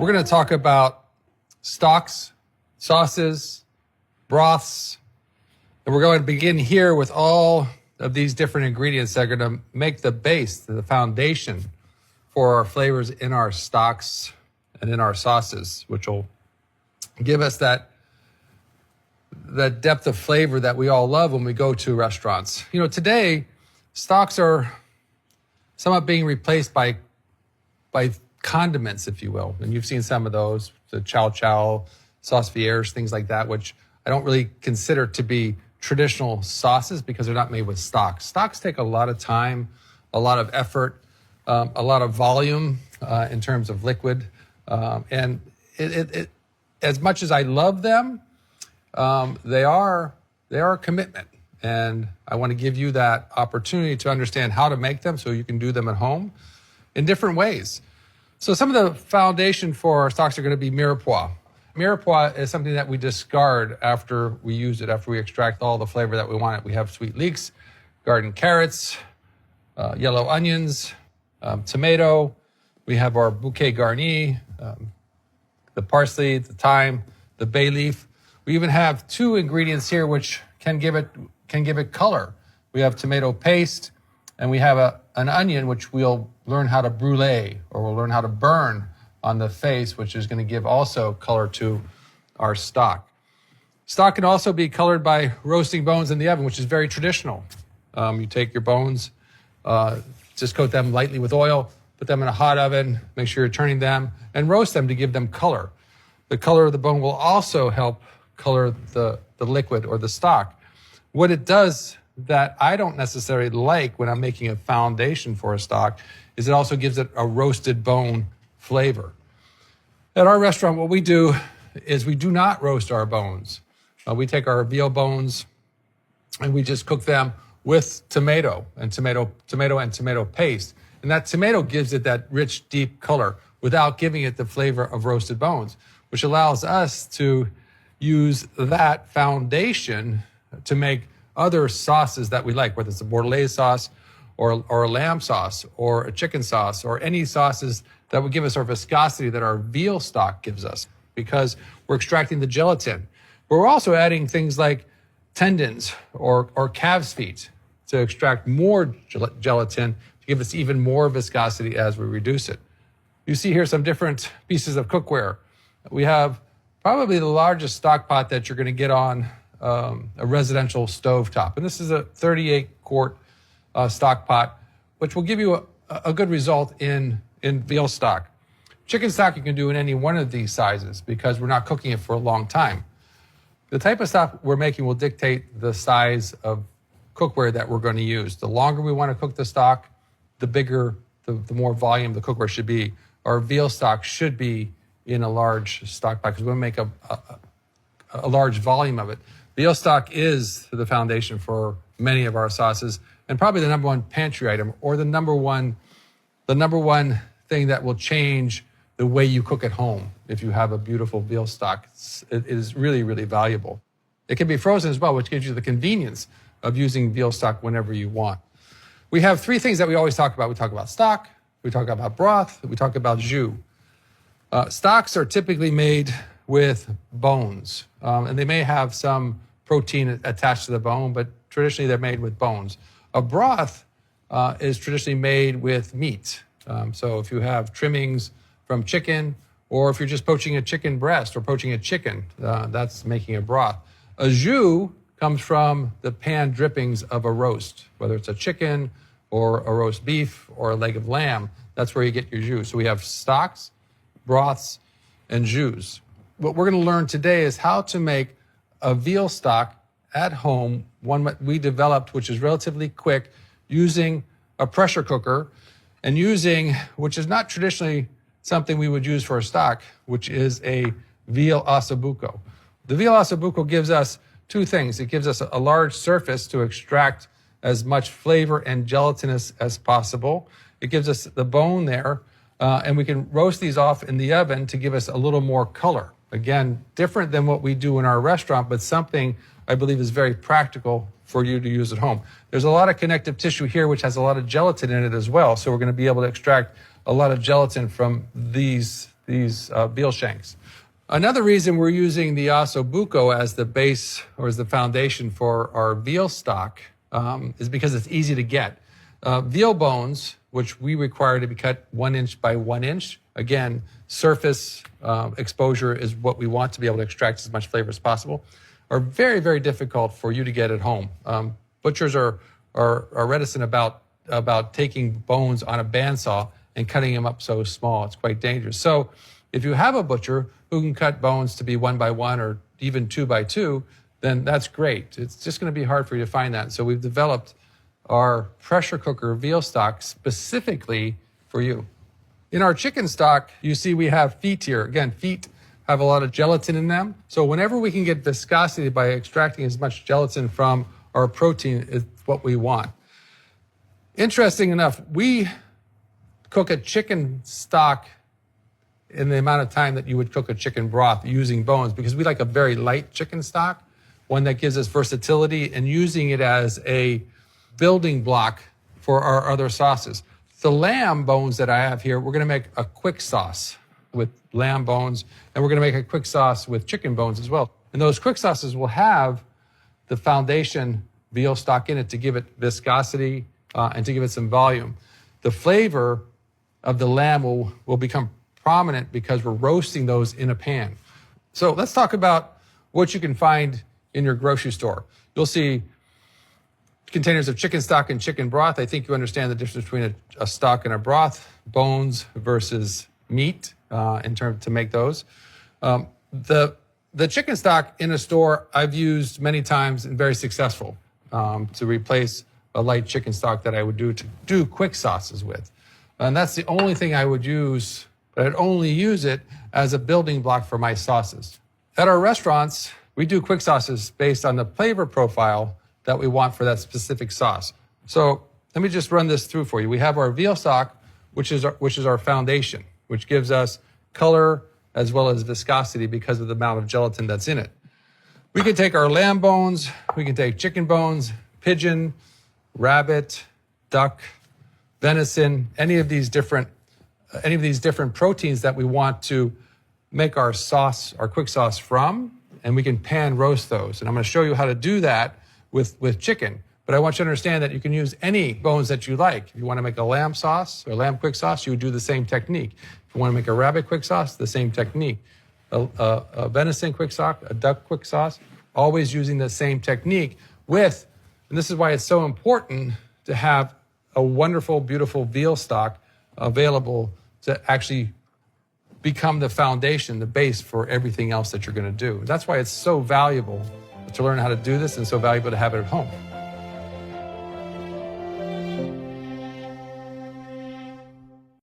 We're going to talk about stocks, sauces, broths, and we're going to begin here with all of these different ingredients that are going to make the base, the foundation for our flavors in our stocks and in our sauces, which will give us that depth of flavor that we all love when we go to restaurants. You know, today, stocks are somewhat being replaced by condiments, if you will. And you've seen some of those, the chow chow, sauce vierge, things like that, which I don't really consider to be traditional sauces because they're not made with stock. Stocks take a lot of time, a lot of effort, a lot of volume in terms of liquid. And it as much as I love them, they are a commitment. And I want to give you that opportunity to understand how to make them so you can do them at home in different ways. So some of the foundation for our stocks are going to be mirepoix. Mirepoix is something that we discard after we use it, after we extract all the flavor that we want. We have sweet leeks, garden carrots, yellow onions, tomato. We have our bouquet garni, the parsley, the thyme, the bay leaf. We even have two ingredients here which can give it color. We have tomato paste, and we have an onion which we'll learn how to brulee, or we'll learn how to burn on the face, which is going to give also color to our stock. Stock can also be colored by roasting bones in the oven, which is very traditional. You take your bones, just coat them lightly with oil, put them in a hot oven, make sure you're turning them, and roast them to give them color. The color of the bone will also help color the liquid or the stock. What it does that I don't necessarily like when I'm making a foundation for a stock is it also gives it a roasted bone flavor. At our restaurant, what we do is we do not roast our bones. We take our veal bones and we just cook them with tomato and tomato paste. And that tomato gives it that rich, deep color without giving it the flavor of roasted bones, which allows us to use that foundation to make other sauces that we like, whether it's a bordelaise sauce or a lamb sauce or a chicken sauce or any sauces that would give us our viscosity that our veal stock gives us because we're extracting the gelatin. But we're also adding things like tendons or calves feet to extract more gelatin to give us even more viscosity as we reduce it. You see here some different pieces of cookware. We have probably the largest stock pot that you're going to get on a residential stove top. And this is a 38-quart stock pot, which will give you a good result in veal stock. Chicken stock you can do in any one of these sizes because we're not cooking it for a long time. The type of stock we're making will dictate the size of cookware that we're going to use. The longer we want to cook the stock, the bigger, the more volume the cookware should be. Our veal stock should be in a large stock pot because we'll make a large volume of it. Veal stock is the foundation for many of our sauces and probably the number one pantry item or the number one thing that will change the way you cook at home. If you have a beautiful veal stock, it is really, really valuable. It can be frozen as well, which gives you the convenience of using veal stock whenever you want. We have three things that we always talk about. We talk about stock, we talk about broth, we talk about jus. Stocks are typically made with bones, and they may have some protein attached to the bone, but traditionally they're made with bones. A broth is traditionally made with meat. So if you have trimmings from chicken, or if you're just poaching a chicken breast or poaching a chicken, that's making a broth. A jus comes from the pan drippings of a roast, whether it's a chicken or a roast beef or a leg of lamb. That's where you get your jus. So we have stocks, broths, and jus. What we're going to learn today is how to make a veal stock at home, one that we developed, which is relatively quick, using a pressure cooker and using, which is not traditionally something we would use for a stock, which is a veal ossobuco. The veal ossobuco gives us two things. It gives us a large surface to extract as much flavor and gelatinous as possible. It gives us the bone there, and we can roast these off in the oven to give us a little more color. Again, different than what we do in our restaurant, but something I believe is very practical for you to use at home. There's a lot of connective tissue here, which has a lot of gelatin in it as well. So we're going to be able to extract a lot of gelatin from these these veal shanks. Another reason we're using the osso buco as the base or as the foundation for our veal stock is because it's easy to get. Veal bones, which we require to be cut 1 inch by 1 inch, again, surface exposure is what we want to be able to extract as much flavor as possible, are very, very difficult for you to get at home. Butchers are reticent about taking bones on a bandsaw and cutting them up so small. It's quite dangerous. So if you have a butcher who can cut bones to be 1 by 1 or even 2 by 2, then that's great. It's just going to be hard for you to find that. So we've developed our pressure cooker veal stock specifically for you. In our chicken stock, you see we have feet here. Again, feet have a lot of gelatin in them. So whenever we can get viscosity by extracting as much gelatin from our protein is what we want. Interesting enough, we cook a chicken stock in the amount of time that you would cook a chicken broth using bones because we like a very light chicken stock, one that gives us versatility and using it as a building block for our other sauces. The lamb bones that I have here, we're going to make a quick sauce with lamb bones, and we're going to make a quick sauce with chicken bones as well. And those quick sauces will have the foundation veal stock in it to give it viscosity and to give it some volume. The flavor of the lamb will become prominent because we're roasting those in a pan. So let's talk about what you can find in your grocery store. You'll see containers of chicken stock and chicken broth. I think you understand the difference between a stock and a broth, bones versus meat in terms to make those. The chicken stock in a store I've used many times and very successful to replace a light chicken stock that I would do quick sauces with. And that's the only thing I would use, but I'd only use it as a building block for my sauces. At our restaurants, we do quick sauces based on the flavor profile that we want for that specific sauce. So let me just run this through for you. We have our veal stock, which is our foundation, which gives us color as well as viscosity because of the amount of gelatin that's in it. We can take our lamb bones, we can take chicken bones, pigeon, rabbit, duck, venison, any of these different proteins that we want to make our sauce, our quick sauce from, and we can pan roast those. And I'm going to show you how to do that with chicken. But I want you to understand that you can use any bones that you like. If you want to make a lamb sauce or lamb quick sauce, you would do the same technique. If you want to make a rabbit quick sauce, the same technique. A venison quick sauce, a duck quick sauce, always using the same technique with, and this is why it's so important to have a wonderful, beautiful veal stock available to actually become the foundation, the base for everything else that you're going to do. That's why it's so valuable to learn how to do this and so valuable to have it at home.